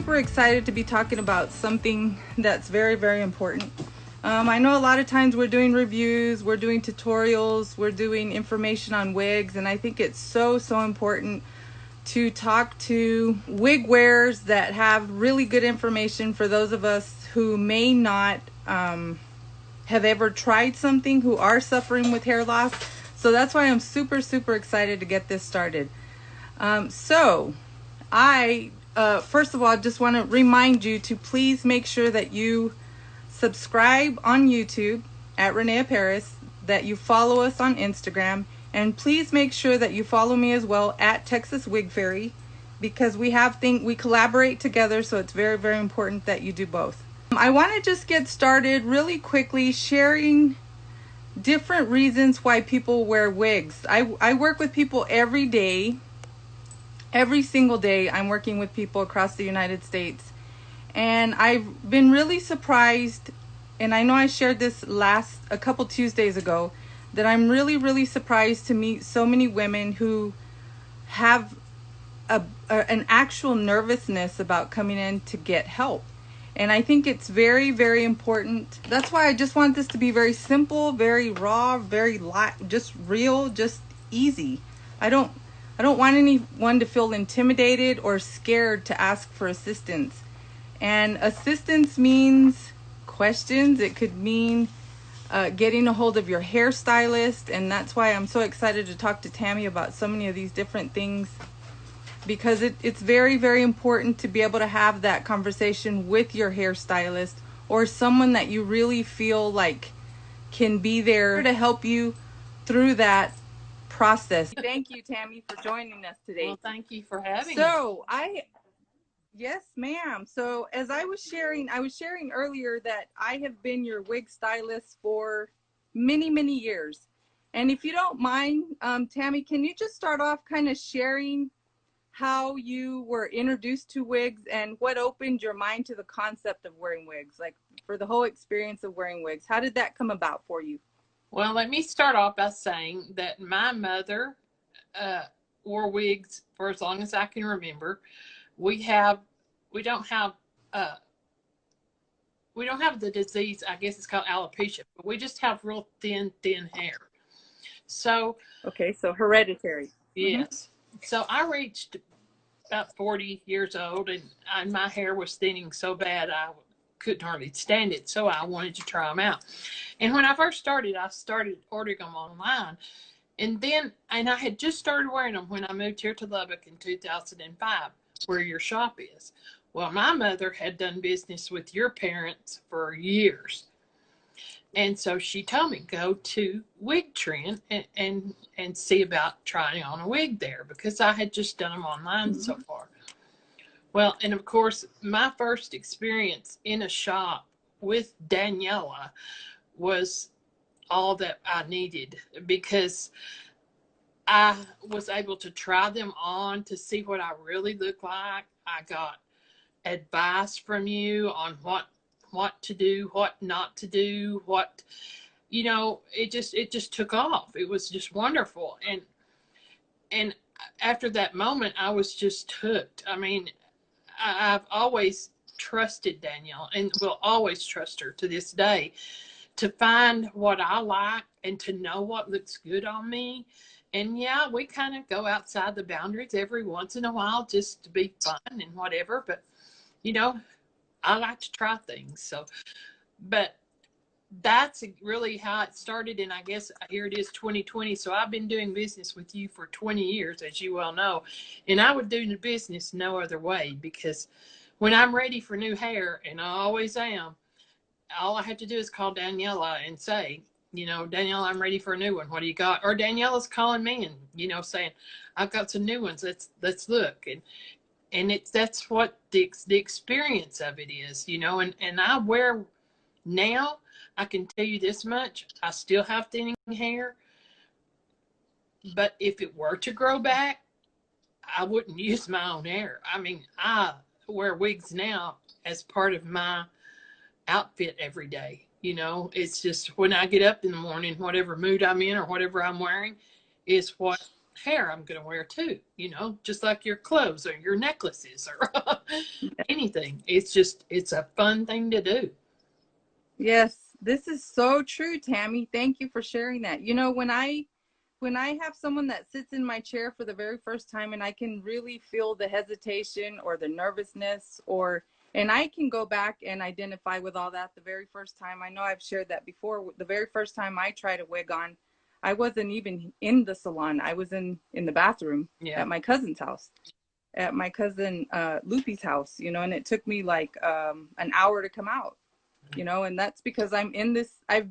super excited to be talking about something that's very, very important. I know a lot of times we're doing reviews, we're doing tutorials, we're doing information on wigs, and I think it's so, so important to talk to wig wearers that have really good information for those of us who may not have ever tried something, who are suffering with hair loss. So that's why I'm super, super excited to get this started. So I first of all just want to remind you to please make sure that you subscribe on YouTube at René Paris, that you follow us on Instagram, and please make sure that you follow me as well at Texas Wig Fairy, because we collaborate together, so it's very, very important that you do both. I want to just get started really quickly sharing different reasons why people wear wigs. I work with people every day. Every single day I'm working with people across the United States, and I've been really surprised, and I know I shared this a couple Tuesdays ago, that I'm really, really surprised to meet so many women who have an actual nervousness about coming in to get help. And I think it's very, very important. That's why I just want this to be very simple, very raw, very light, just real, just easy. I don't want anyone to feel intimidated or scared to ask for assistance. And assistance means questions. It could mean getting a hold of your hairstylist. And that's why I'm so excited to talk to Tammy about so many of these different things, because it's very, very important to be able to have that conversation with your hairstylist or someone that you really feel like can be there to help you through that process. Thank you, Tammy, for joining us today. Well, thank you for having me. Yes, ma'am. So as I was sharing earlier that I have been your wig stylist for many, many years. And if you don't mind, Tammy, can you just start off kind of sharing how you were introduced to wigs and what opened your mind to the concept of wearing wigs, like for the whole experience of wearing wigs? How did that come about for you? Well, let me start off by saying that my mother wore wigs for as long as I can remember. We don't have the disease, I guess it's called alopecia, but we just have real thin hair. So okay, so hereditary. Yes. So I reached about 40 years old, and my hair was thinning so bad I couldn't hardly stand it. So I wanted to try them out. And when I first started, I started ordering them online. And I had just started wearing them when I moved here to Lubbock in 2005, where your shop is. Well, my mother had done business with your parents for years. And so she told me, go to Wig Trend and see about trying on a wig there, because I had just done them online so far. Well, and of course, my first experience in a shop with Daniella was all that I needed, because I was able to try them on to see what I really look like. I got advice from you on what to do, what not to do, it just took off. It was just wonderful. And after that moment, I was just hooked. I mean, I've always trusted Danielle and will always trust her to this day to find what I like and to know what looks good on me. And yeah, we kind of go outside the boundaries every once in a while just to be fun and whatever. But, I like to try things. So, but that's really how it started. And I guess here it is 2020. So I've been doing business with you for 20 years, as you well know. And I would do the business no other way, because when I'm ready for new hair, and I always am, all I have to do is call Daniella and say, Daniella, I'm ready for a new one. What do you got? Or Daniella's calling me and, saying, I've got some new ones. Let's look. And that's what the experience of it is, and I wear now, I can tell you this much, I still have thinning hair, but if it were to grow back, I wouldn't use my own hair. I mean, I wear wigs now as part of my outfit every day. It's just when I get up in the morning, whatever mood I'm in or whatever I'm wearing is what hair I'm going to wear too, you know, just like your clothes or your necklaces or anything. It's just, it's a fun thing to do. Yes, this is so true, Tammy. Thank you for sharing that. You know, when I have someone that sits in my chair for the very first time and I can really feel the hesitation or the nervousness, or and I can go back and identify with all that the very first time. I know I've shared that before. The very first time I tried a wig on, I wasn't even in the salon. I was in the bathroom Yeah. at my cousin's house, at my cousin Lupe's house, you know, and it took me like an hour to come out, you know, and that's because I'm in this, I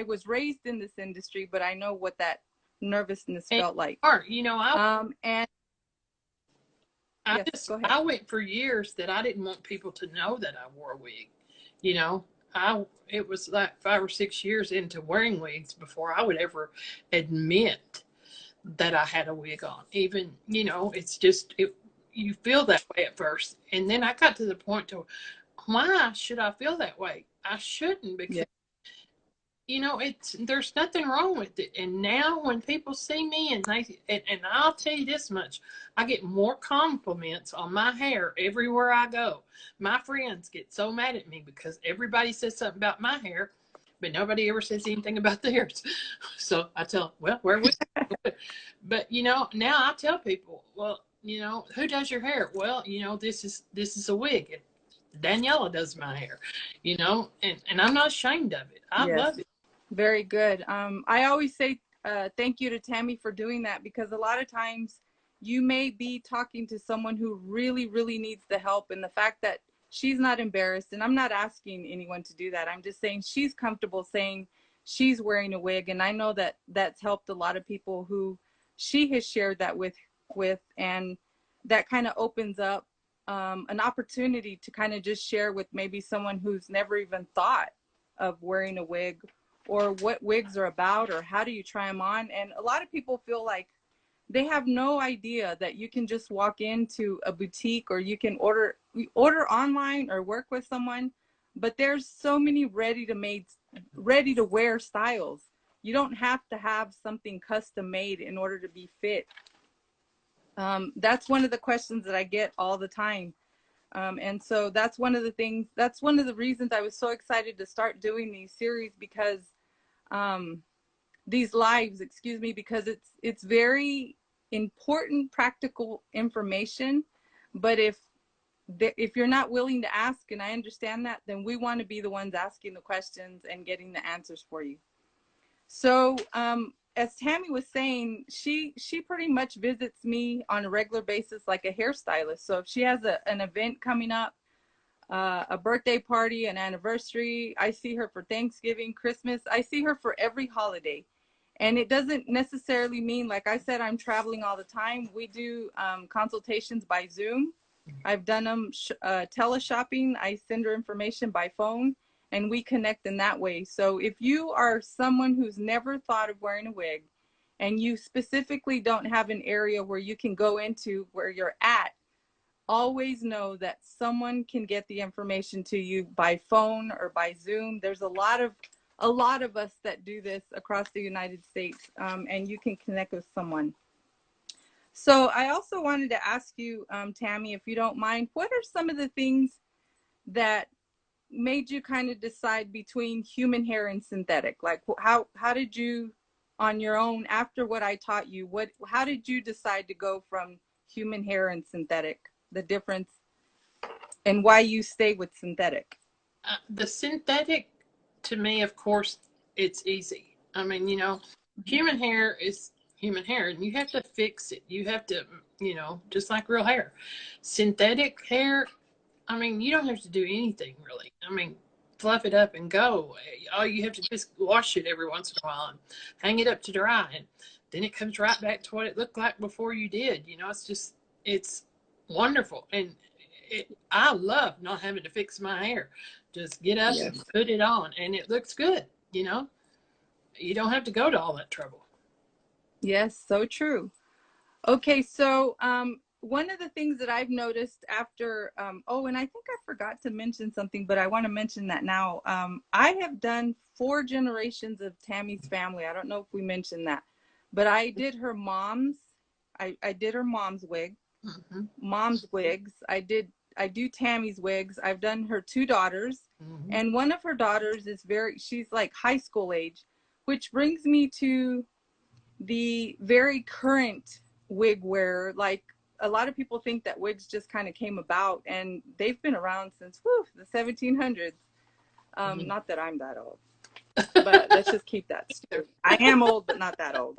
was raised in this industry, but I know what that nervousness And felt like. you know, And yes, go ahead. I went for years that I didn't want people to know that I wore a wig. You know, it was like 5 or 6 years into wearing wigs before I would ever admit that I had a wig on. Even, you know, it's just, you feel that way at first. And then I got to the point to, why should I feel that way? I shouldn't, because, Yeah. you know, there's nothing wrong with it. And now when people see me and I'll tell you this much, I get more compliments on my hair everywhere I go. My friends get so mad at me because everybody says something about my hair, but nobody ever says anything about theirs. So I tell them, well, where we? But you know, now I tell people, well, you know, who does your hair? Well, you know, this is a wig. And Daniella does my hair, you know, and I'm not ashamed of it. I Yes. love it. Very good. I always say thank you to Tammy for doing that, because a lot of times you may be talking to someone who really, really needs the help, and the fact that she's not embarrassed, and I'm not asking anyone to do that. I'm just saying she's comfortable saying she's wearing a wig, and I know that that's helped a lot of people who she has shared that with, and that kind of opens up an opportunity to kind of just share with maybe someone who's never even thought of wearing a wig, or what wigs are about, or how do you try them on. And a lot of people feel like they have no idea that you can just walk into a boutique, or you can order online or work with someone, but there's so many ready to wear styles. You don't have to have something custom made in order to be fit. That's one of the questions that I get all the time. And so that's one of the reasons I was so excited to start doing these series, because these lives, excuse me, because it's very important, practical information. But if you're not willing to ask, and I understand that, then we want to be the ones asking the questions and getting the answers for you. So as Tammy was saying, she pretty much visits me on a regular basis like a hairstylist. So if she has an event coming up, a birthday party, an anniversary, I see her for Thanksgiving, Christmas. I see her for every holiday. And it doesn't necessarily mean, like I said, I'm traveling all the time. We do consultations by Zoom. I've done them teleshopping. I send her information by phone, and we connect in that way. So if you are someone who's never thought of wearing a wig, and you specifically don't have an area where you can go into where you're at, always know that someone can get the information to you by phone or by Zoom. There's a lot of us that do this across the United States, and you can connect with someone. So I also wanted to ask you, Tammy, if you don't mind, what are some of the things that made you kind of decide between human hair and synthetic? Like how did you, on your own, after what I taught you, how did you decide to go from human hair and synthetic, the difference, and why you stay with synthetic? The synthetic, to me, of course, it's easy. I mean, you know, human hair is human hair, and you have to fix it. You have to, you know, just like real hair. Synthetic hair, I mean, you don't have to do anything really. I mean, fluff it up and go. All you have to do is wash it every once in a while and hang it up to dry, and then it comes right back to what it looked like before you did. You know, it's wonderful. And I love not having to fix my hair. Just get up and put it on, and it looks good. You know, you don't have to go to all that trouble. Yes, so true. Okay, so one of the things that I've noticed after, oh, and I think I forgot to mention something, but I want to mention that now. I have done 4 generations of Tammy's family. I don't know if we mentioned that, but I did her mom's I did her mom's wig, Mm-hmm. mom's wigs. I do Tammy's wigs. I've done her two daughters, Mm-hmm. and one of her daughters is she's like high school age, which brings me to the very current wig wearer. Like, a lot of people think that wigs just kind of came about, and they've been around since the 1700s. Mm-hmm. Not that I'm that old, but let's just keep that straight. I am old, but not that old.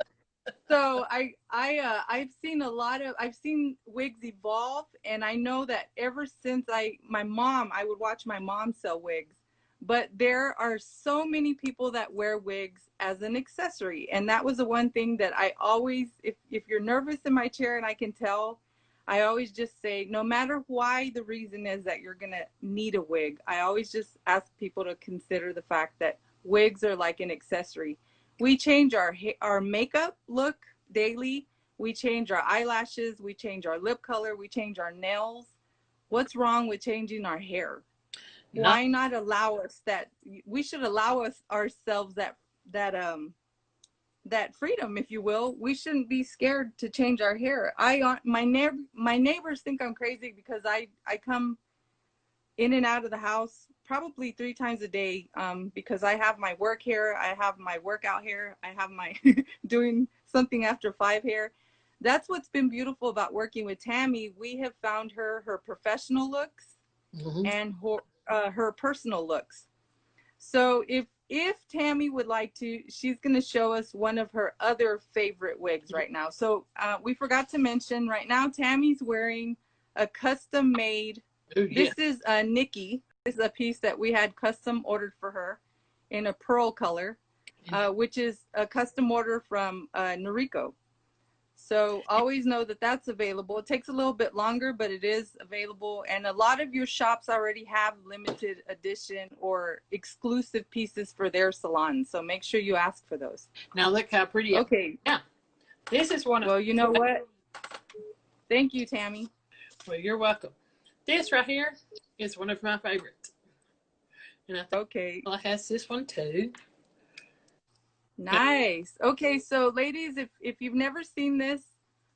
So I've seen wigs evolve, and I know that ever since I would watch my mom sell wigs, but there are so many people that wear wigs as an accessory. And that was the one thing that I always, if you're nervous in my chair and I can tell, I always just say, no matter why the reason is that you're going to need a wig, I always just ask people to consider the fact that wigs are like an accessory. We change our makeup look daily. We change our eyelashes. We change our lip color. We change our nails. What's wrong with changing our hair? Not. Why not allow us that? We should allow ourselves that freedom, if you will. We shouldn't be scared to change our hair. My neighbors think I'm crazy because I come in and out of the house probably 3 times a day, because I have my work hair, I have my workout hair, I have my doing something after 5 hair. That's what's been beautiful about working with Tammy. We have found her professional looks Mm-hmm. and her personal looks. So if Tammy would like to, she's going to show us one of her other favorite wigs right now. So we forgot to mention, right now Tammy's wearing a custom made. Ooh, yeah. This is Nikki. This is a piece that we had custom ordered for her in a pearl color, which is a custom order from Noriko. So always know that that's available. It takes a little bit longer, but it is available. And a lot of your shops already have limited edition or exclusive pieces for their salons. So make sure you ask for those. Now look how pretty. Okay. Yeah. This is one of. Well, you know what? Thank you, Tammy. Well, you're welcome. This right here is one of my favorites. And I think Okay. Ella has this one too. Nice. Okay, so ladies, if you've never seen this,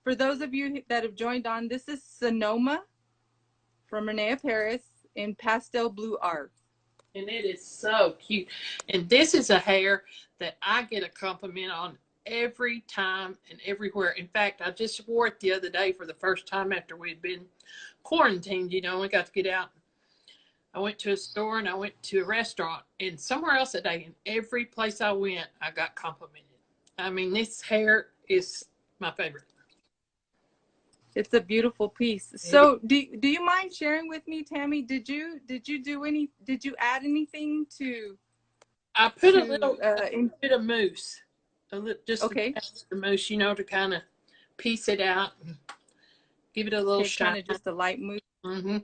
for those of you that have joined on, this is Sonoma from René Paris in pastel blue art. And it is so cute. And this is a hair that I get a compliment on every time and everywhere. In fact, I just wore it the other day for the first time after we'd been quarantined. You know, we got to get out. I went to a store and I went to a restaurant and somewhere else today. And every place I went, I got complimented. I mean, this hair is my favorite. It's a beautiful piece. So do you mind sharing with me, Tammy? Did you add anything to? I put a little bit of mousse, just okay, a mousse, you know, to kind of piece it out and give it a little shine. Kind of just a light mousse. Mm-hmm.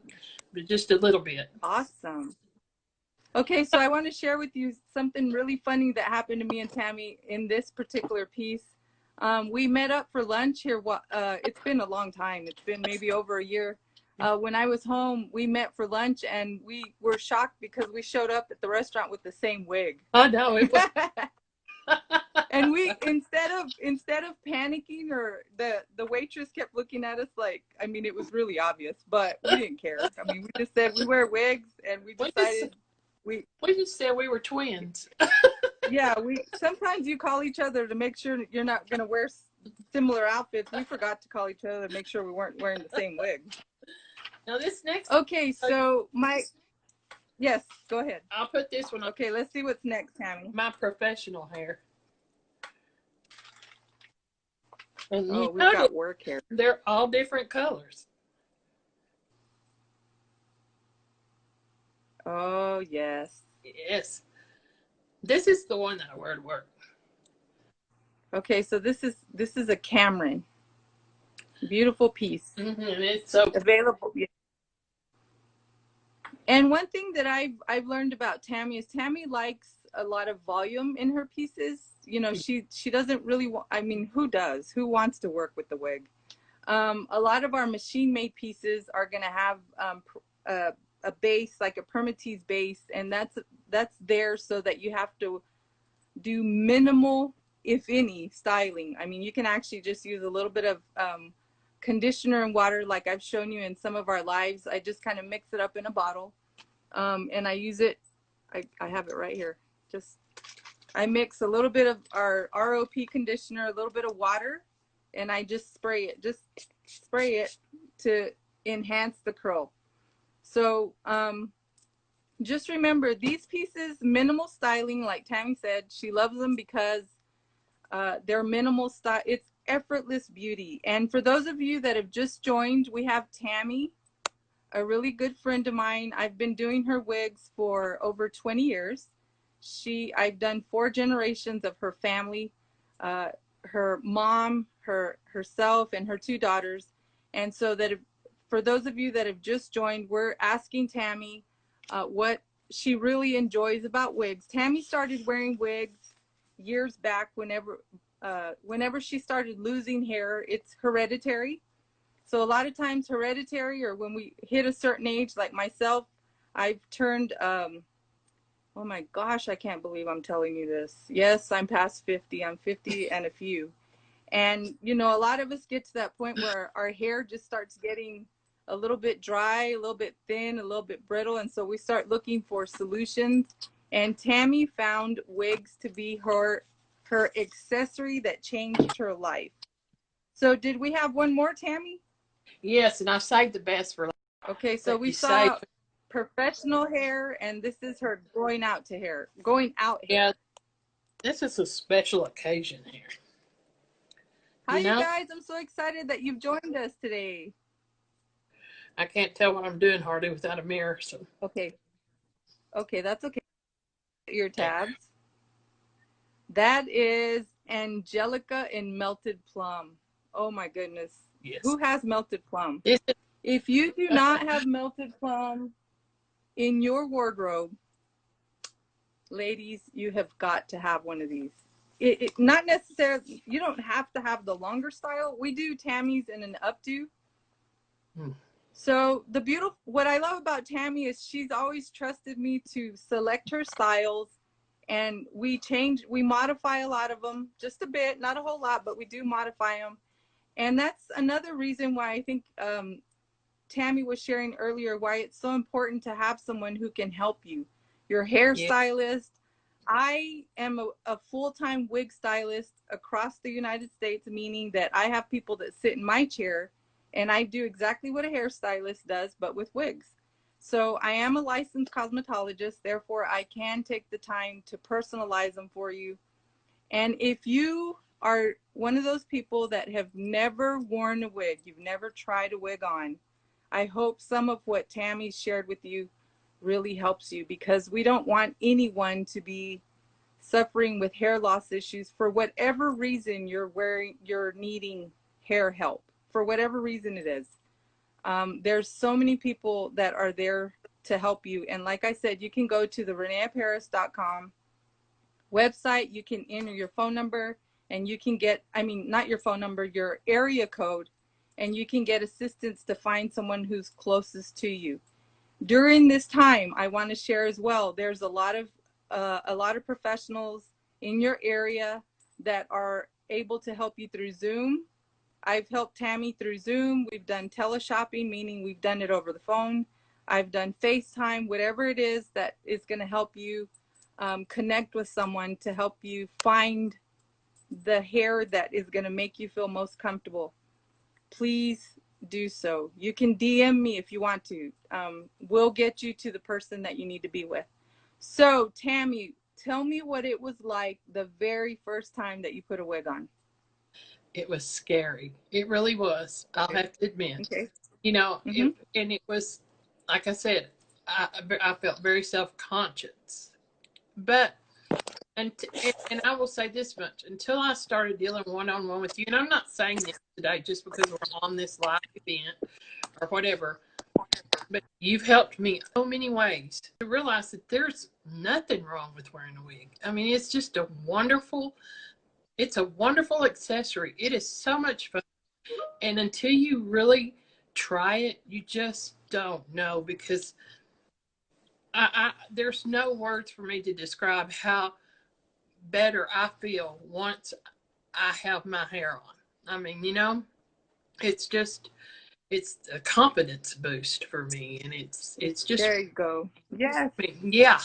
But just a little bit. Awesome. Okay, so I want to share with you something really funny that happened to me and Tammy in this particular piece. We met up for lunch here. It's been a long time. It's been maybe over a year. When I was home, we met for lunch, and we were shocked because we showed up at the restaurant with the same wig. Oh no! It was... And we instead of panicking, or the waitress kept looking at us like, I mean, it was really obvious, but we didn't care. I mean, we just said we wear wigs, and we decided we just said we were twins. Yeah, sometimes you call each other to make sure that you're not going to wear similar outfits. We forgot to call each other to make sure we weren't wearing the same wig. Now this next. Okay, so yes, go ahead. I'll put this one up. Okay, let's see what's next, Tammy. My professional hair. And we've got work hair. They're all different colors. Oh yes. Yes. This is the one that I wear to work. Okay, so this is a Cameron. Beautiful piece. Mm-hmm, and it's so available. And one thing that I've learned about Tammy is Tammy likes a lot of volume in her pieces. You know, she doesn't really I mean, who does? Who wants to work with the wig? A lot of our machine-made pieces are going to have a base, like a permatease base, and that's there so that you have to do minimal if any, styling. I mean, you can actually just use a little bit of conditioner and water like I've shown you in some of our lives. I just kind of mix it up in a bottle, and I use it. I have it right here. Just I mix a little bit of our ROP conditioner, a little bit of water, and I just spray it. Just spray it to enhance the curl. So just remember these pieces, minimal styling, like Tammy said. She loves them because they're minimal style. It's effortless beauty. And for those of you that have just joined, we have Tammy, a really good friend of mine. I've been doing her wigs for over 20 years. I've done 4 generations of her family, her mom, herself, and her 2 daughters. And so that for those of you that have just joined, we're asking Tammy what she really enjoys about wigs. Tammy started wearing wigs years back whenever she started losing hair. It's hereditary. So a lot of times hereditary, or when we hit a certain age, like myself, I've turned, oh my gosh, I can't believe I'm telling you this. Yes, I'm past 50. I'm 50 and a few. And, you know, a lot of us get to that point where our hair just starts getting a little bit dry, a little bit thin, a little bit brittle. And so we start looking for solutions. And Tammy found wigs to be her accessory that changed her life. So did we have one more, Tammy? Yes, and I saved the best for last. Okay, so we saw professional hair, and this is her going out hair. Yeah, this is a special occasion here. Hi, you guys. I'm so excited that you've joined us today. I can't tell what I'm doing hardly without a mirror. So okay, that's okay. Your tabs. That is Angelica in melted plum. Oh my goodness. Yes. Who has melted plum? If you do not have melted plum in your wardrobe, ladies, you have got to have one of these. Not necessarily, you don't have to have the longer style. We do Tammy's in an updo. So what I love about Tammy is she's always trusted me to select her styles, and we modify a lot of them, just a bit, not a whole lot, but we do modify them. And that's another reason why I think Tammy was sharing earlier, why it's so important to have someone who can help you. Your hairstylist. I am a full-time wig stylist across the United States, meaning that I have people that sit in my chair, and I do exactly what a hairstylist does, but with wigs. So I am a licensed cosmetologist, therefore I can take the time to personalize them for you. And if you are one of those people that have never worn a wig, you've never tried a wig on, I hope some of what Tammy shared with you really helps you, because we don't want anyone to be suffering with hair loss issues for whatever reason you're needing hair help, for whatever reason it is. There's so many people that are there to help you. And like I said, you can go to the reneeparis.com website. You can enter your phone number, and you can get, not your phone number, your area code, and you can get assistance to find someone who's closest to you. During this time, I want to share as well, there's a lot of professionals in your area that are able to help you through Zoom. I've helped Tammy through Zoom. We've done teleshopping, meaning we've done it over the phone. I've done FaceTime, whatever it is that is going to help you connect with someone to help you find the hair that is going to make you feel most comfortable. Please do so. You can DM me if you want to. We'll get you to the person that you need to be with. So Tammy, tell me what it was like the very first time that you put a wig on. It was scary. It really was. I'll have to admit. Okay. You know, it was, like I said, I felt very self-conscious. But, and I will say this much, until I started dealing one-on-one with you, and I'm not saying this today just because we're on this live event or whatever, but you've helped me so many ways to realize that there's nothing wrong with wearing a wig. I mean, it's just it's a wonderful accessory. It is so much fun. And until you really try it, you just don't know, because there's no words for me to describe how better I feel once I have my hair on. I mean, you know, it's just, it's a confidence boost for me, and it's just, There you go. Yes. I mean, yeah.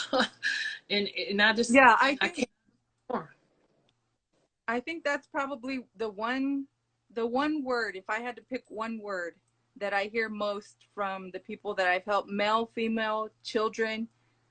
and I just, Yeah, I can't more. I think that's probably the one word, if I had to pick one word that I hear most from the people that I've helped, male, female, children,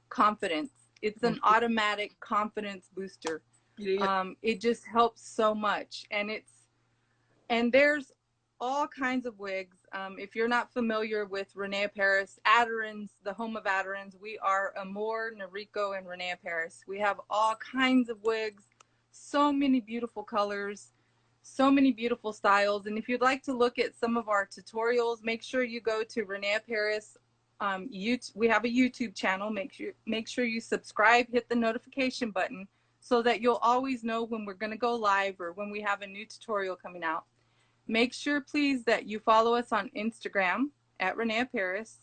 confidence. It's an automatic confidence booster. It just helps so much. And there's all kinds of wigs. If you're not familiar with René Paris, Aderans, the home of Aderans, we are Amore, Noriko, and René Paris. We have all kinds of wigs, so many beautiful colors, so many beautiful styles. And if you'd like to look at some of our tutorials, make sure you go to René Paris. We have a YouTube channel. Make sure you subscribe, hit the notification button so that you'll always know when we're going to go live or when we have a new tutorial coming out. Make sure, please, that you follow us on Instagram at René Paris,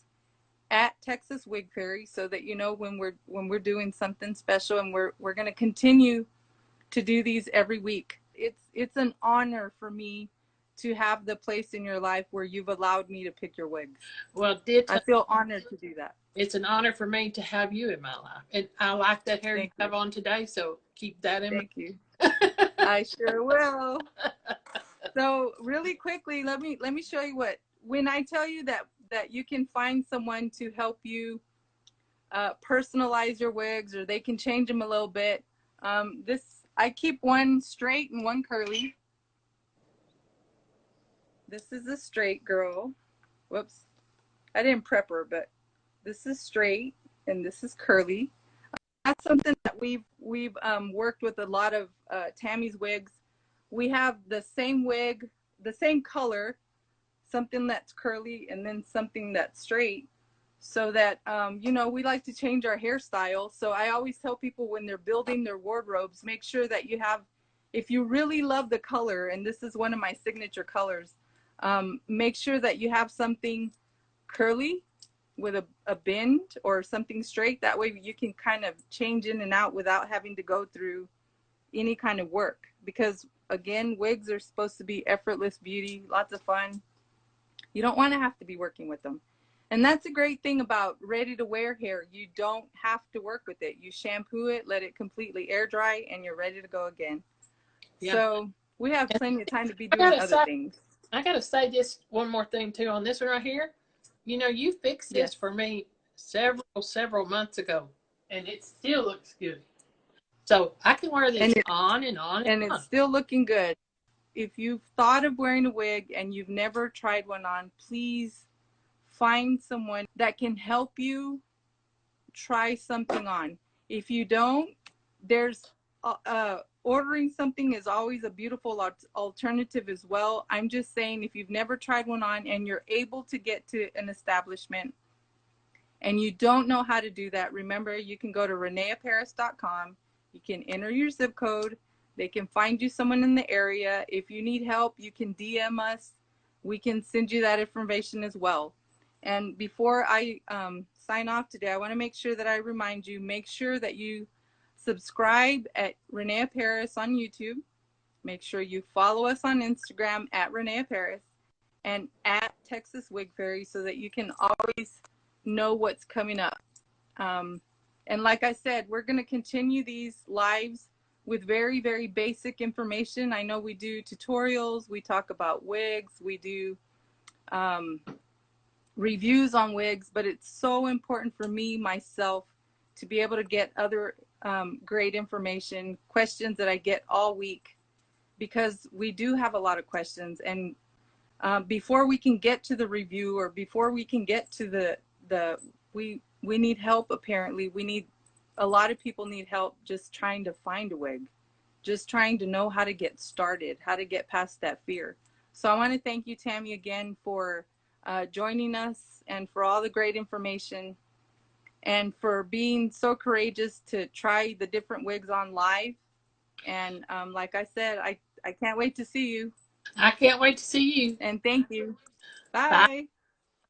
at Texas Wig Fairy, so that you know when we're doing something special, and we're going to continue to do these every week. It's an honor for me to have the place in your life where you've allowed me to pick your wigs. Well, I feel honored to do that. It's an honor for me to have you in my life, and I like that hair you have on today. So keep that in mind. Thank you. I sure will. So really quickly, let me show you when I tell you that you can find someone to help you personalize your wigs, or they can change them a little bit. I keep one straight and one curly. This is a straight girl. Whoops, I didn't prep her, but this is straight and this is curly. That's something that we've worked with a lot of Tammy's wigs. We have the same wig, the same color, something that's curly and then something that's straight, so that, you know, we like to change our hairstyle. So I always tell people when they're building their wardrobes, make sure that you have, if you really love the color, and this is one of my signature colors, make sure that you have something curly with a bend or something straight. That way you can kind of change in and out without having to go through any kind of work. Because again, wigs are supposed to be effortless beauty, lots of fun. You don't want to have to be working with them. And that's a great thing about ready to wear hair. You don't have to work with it. You shampoo it, let it completely air dry, and you're ready to go again. Yeah. So we have plenty of time to be doing other things. I gotta say just one more thing too on this one right here. You know, you fixed this for me several months ago, and it still looks good. So I can wear this on and on. And it's still looking good. If you've thought of wearing a wig and you've never tried one on, please find someone that can help you try something on. If you don't, there's ordering something is always a beautiful alternative as well. I'm just saying, if you've never tried one on and you're able to get to an establishment and you don't know how to do that, remember, you can go to reneaparis.com. You can enter your zip code. They can find you someone in the area. If you need help, you can DM us. We can send you that information as well. And before I sign off today, I want to make sure that I remind you, make sure that you subscribe at René Paris on YouTube. Make sure you follow us on Instagram at René Paris and at Texas Wig Fairy, so that you can always know what's coming up. And like I said, we're going to continue these lives with very, very basic information. I know we do tutorials, we talk about wigs, we do reviews on wigs, but it's so important for me, myself, to be able to get other great information, questions that I get all week, because we do have a lot of questions. And before we can get to the review, or before we can get to we need help. Apparently a lot of people need help just trying to find a wig, just trying to know how to get started, how to get past that fear. So I want to thank you, Tammy, again for joining us, and for all the great information, and for being so courageous to try the different wigs on live. And like I said, I can't wait to see you. I can't wait to see you. And thank you. Bye. Bye.